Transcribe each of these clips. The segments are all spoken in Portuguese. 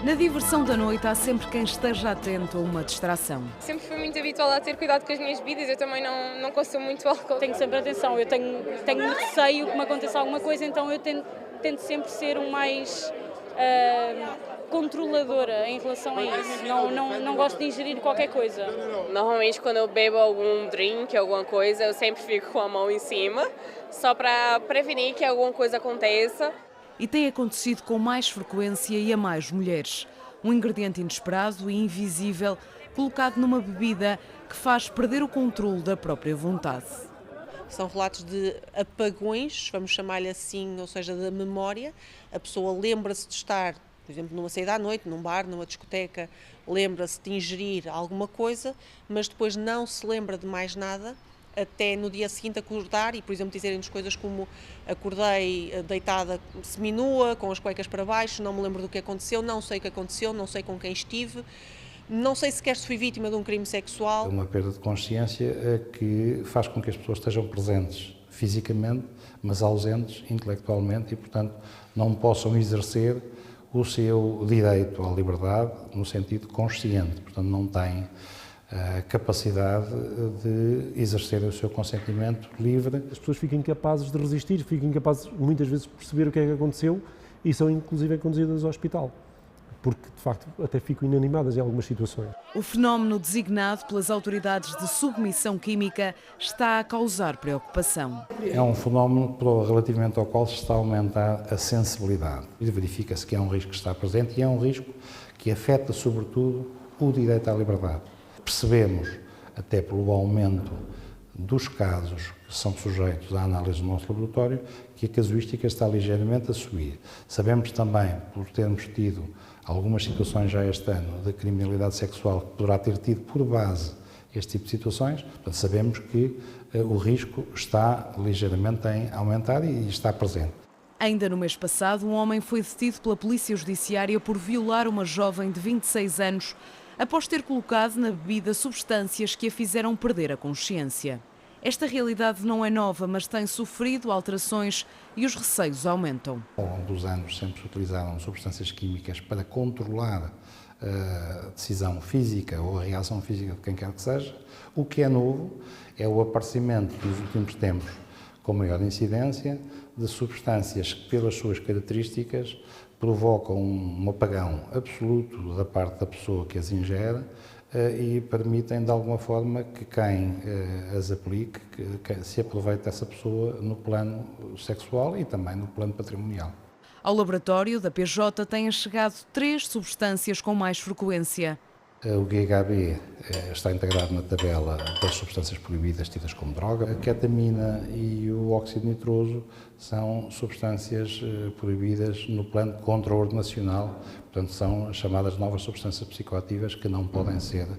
Na diversão da noite há sempre quem esteja atento a uma distração. Sempre fui muito habitual a ter cuidado com as minhas bebidas, eu também não consumo muito álcool. Tenho sempre atenção, eu tenho muito receio que me aconteça alguma coisa, então eu tento sempre ser o mais controladora em relação a isso. Não gosto de ingerir qualquer coisa. Normalmente quando eu bebo algum drink, alguma coisa, eu sempre fico com a mão em cima, só para prevenir que alguma coisa aconteça. E tem acontecido com mais frequência e a mais mulheres. Um ingrediente inesperado e invisível colocado numa bebida que faz perder o controle da própria vontade. São relatos de apagões, vamos chamar-lhe assim, ou seja, da memória. A pessoa lembra-se de estar, por exemplo, numa saída à noite, num bar, numa discoteca, lembra-se de ingerir alguma coisa, mas depois não se lembra de mais nada, até no dia seguinte acordar e, por exemplo, dizerem-nos coisas como acordei deitada seminua, com as cuecas para baixo, não me lembro do que aconteceu, não sei o que aconteceu, não sei com quem estive, não sei sequer se fui vítima de um crime sexual. Uma perda de consciência que faz com que as pessoas estejam presentes fisicamente, mas ausentes intelectualmente e, portanto, não possam exercer o seu direito à liberdade no sentido consciente, portanto, não têm a capacidade de exercer o seu consentimento livre. As pessoas ficam incapazes de resistir, ficam incapazes muitas vezes de perceber o que é que aconteceu e são inclusive conduzidas ao hospital, porque de facto até ficam inanimadas em algumas situações. O fenómeno designado pelas autoridades de submissão química está a causar preocupação. É um fenómeno relativamente ao qual se está a aumentar a sensibilidade. E verifica-se que é um risco que está presente e é um risco que afeta sobretudo o direito à liberdade. Percebemos, até pelo aumento dos casos que são sujeitos à análise do nosso laboratório, que a casuística está ligeiramente a subir. Sabemos também, por termos tido algumas situações já este ano de criminalidade sexual que poderá ter tido por base este tipo de situações, portanto, sabemos que o risco está ligeiramente a aumentar e está presente. Ainda no mês passado, um homem foi detido pela Polícia Judiciária por violar uma jovem de 26 anos, após ter colocado na bebida substâncias que a fizeram perder a consciência. Esta realidade não é nova, mas tem sofrido alterações e os receios aumentam. Ao longo dos anos sempre se utilizaram substâncias químicas para controlar a decisão física ou a reação física de quem quer que seja. O que é novo é o aparecimento nos últimos tempos, com maior incidência, de substâncias que, pelas suas características, provocam um apagão absoluto da parte da pessoa que as ingere e permitem, de alguma forma, que quem as aplique, que se aproveite dessa pessoa no plano sexual e também no plano patrimonial. Ao laboratório da PJ têm chegado 3 substâncias com mais frequência. O GHB está integrado na tabela das substâncias proibidas tidas como droga. A ketamina e o óxido nitroso são substâncias proibidas no plano contraordenacional, portanto são chamadas novas substâncias psicoativas que não podem ser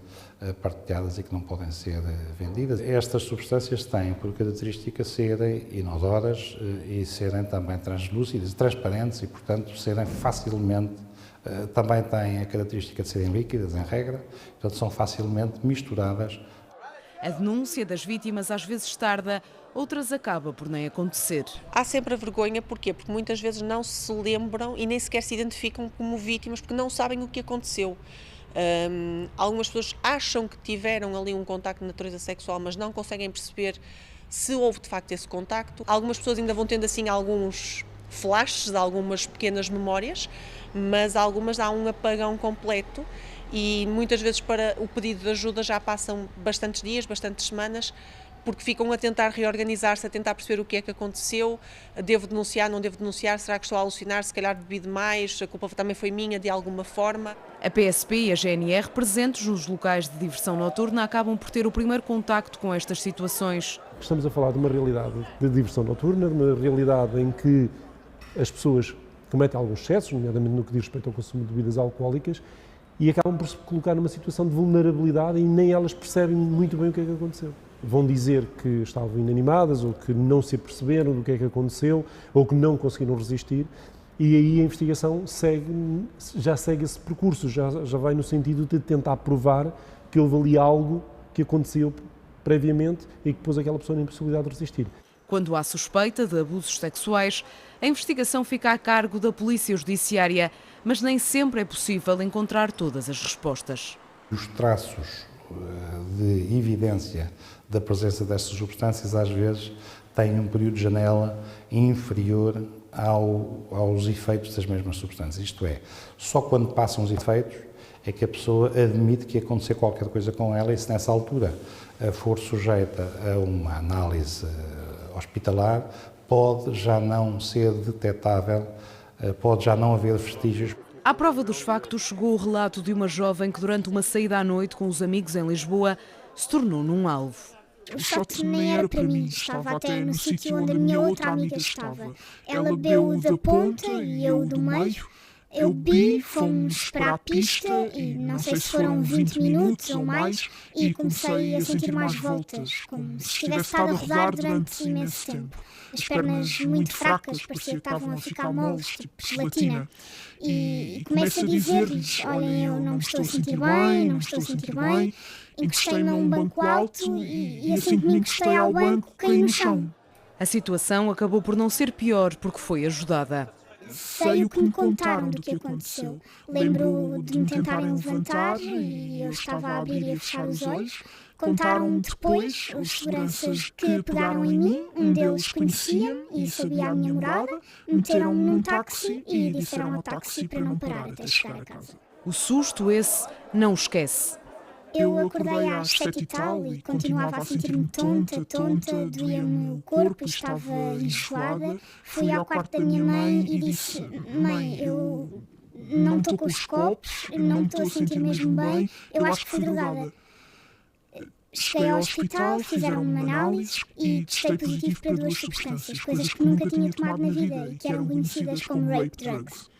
partilhadas e que não podem ser vendidas. Estas substâncias têm por característica serem inodoras e serem também translúcidas, transparentes e, portanto, serem facilmente também têm a característica de serem líquidas, em regra, portanto são facilmente misturadas. A denúncia das vítimas às vezes tarda, outras acaba por nem acontecer. Há sempre a vergonha, porquê? Porque muitas vezes não se lembram e nem sequer se identificam como vítimas porque não sabem o que aconteceu. Algumas pessoas acham que tiveram ali um contacto de natureza sexual, mas não conseguem perceber se houve de facto esse contacto. Algumas pessoas ainda vão tendo assim alguns flashes de algumas pequenas memórias, mas algumas há um apagão completo e muitas vezes para o pedido de ajuda já passam bastantes dias, bastantes semanas, porque ficam a tentar reorganizar-se, a tentar perceber o que é que aconteceu, devo denunciar, não devo denunciar, será que estou a alucinar, se calhar bebi demais, a culpa também foi minha de alguma forma. A PSP e a GNR, presentes nos locais de diversão noturna, acabam por ter o primeiro contacto com estas situações. Estamos a falar de uma realidade de diversão noturna, de uma realidade em que as pessoas cometem alguns excessos, nomeadamente no que diz respeito ao consumo de bebidas alcoólicas, e acabam por se colocar numa situação de vulnerabilidade e nem elas percebem muito bem o que é que aconteceu. Vão dizer que estavam inanimadas ou que não se aperceberam do que é que aconteceu ou que não conseguiram resistir, e aí a investigação já segue esse percurso, já vai no sentido de tentar provar que houve ali algo que aconteceu previamente e que pôs aquela pessoa na impossibilidade de resistir. Quando há suspeita de abusos sexuais, a investigação fica a cargo da Polícia Judiciária, mas nem sempre é possível encontrar todas as respostas. Os traços de evidência da presença destas substâncias às vezes têm um período de janela inferior aos efeitos das mesmas substâncias. Isto é, só quando passam os efeitos é que a pessoa admite que aconteceu qualquer coisa com ela e se nessa altura for sujeita a uma análise hospitalar, pode já não ser detectável, pode já não haver vestígios. À prova dos factos chegou o relato de uma jovem que durante uma saída à noite com os amigos em Lisboa se tornou num alvo. O shot nem era para mim, estava até no sítio onde a minha outra amiga estava. Ela bebeu o da ponta e eu do meio. Eu bebi, fomos para a pista e não sei se foram 20 minutos ou mais e comecei a sentir mais voltas, como se estivesse estado a rodar durante imenso tempo. As pernas muito fracas, parecia que estavam a ficar moles, tipo gelatina. E começo a dizer-lhes, olhem, eu não me estou a sentir bem, não me estou a sentir bem. Encostei-me a um banco alto e assim que me encostei ao banco, caí no chão. A situação acabou por não ser pior porque foi ajudada. Sei o que me contaram do que aconteceu. Lembro de me tentarem levantar e eu estava a abrir e a fechar os olhos. Contaram-me depois os seguranças que pegaram em mim, um deles conhecia-me e sabia a minha morada, meteram-me num táxi e disseram ao táxi para não parar até chegar a casa. O susto esse não esquece. Eu acordei às 7 e tal e continuava a sentir-me tonta, doía-me o corpo, estava enjoada. Fui ao quarto da minha mãe e disse, mãe, eu não estou com os copos, não me estou a sentir mesmo bem, eu acho que fui drogada. Cheguei ao hospital, fizeram-me uma análise e testei positivo para 2 substâncias, coisas que nunca tinha tomado na vida e que eram conhecidas como rape drugs.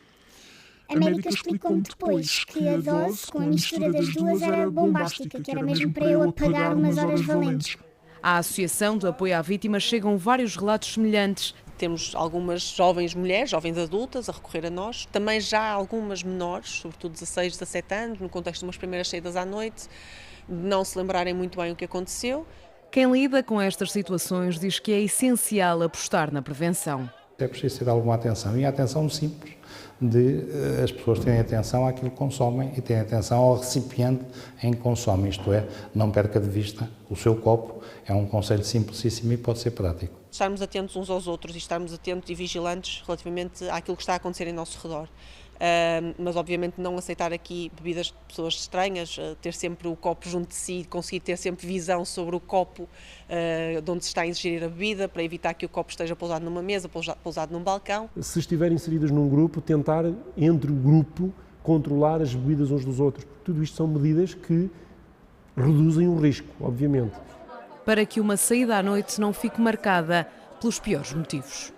A médica explicou-me depois que a dose com a mistura das duas era bombástica, que era mesmo para eu apagar umas horas valentes. À Associação de Apoio à Vítima chegam vários relatos semelhantes. Temos algumas jovens mulheres, jovens adultas, a recorrer a nós. Também já algumas menores, sobretudo 16, 17 anos, no contexto de umas primeiras saídas à noite, de não se lembrarem muito bem o que aconteceu. Quem lida com estas situações diz que é essencial apostar na prevenção. É preciso ter alguma atenção, e a atenção simples de as pessoas terem atenção àquilo que consomem e terem atenção ao recipiente em que consomem, isto é, não perca de vista o seu copo, é um conselho simplicíssimo e pode ser prático. Estarmos atentos uns aos outros e estarmos atentos e vigilantes relativamente àquilo que está a acontecer em nosso redor. Mas obviamente não aceitar aqui bebidas de pessoas estranhas, ter sempre o copo junto de si, conseguir ter sempre visão sobre o copo de onde se está a ingerir a bebida, para evitar que o copo esteja pousado numa mesa, pousado num balcão. Se estiverem inseridas num grupo, tentar, entre o grupo, controlar as bebidas uns dos outros. Tudo isto são medidas que reduzem o risco, obviamente. Para que uma saída à noite não fique marcada pelos piores motivos.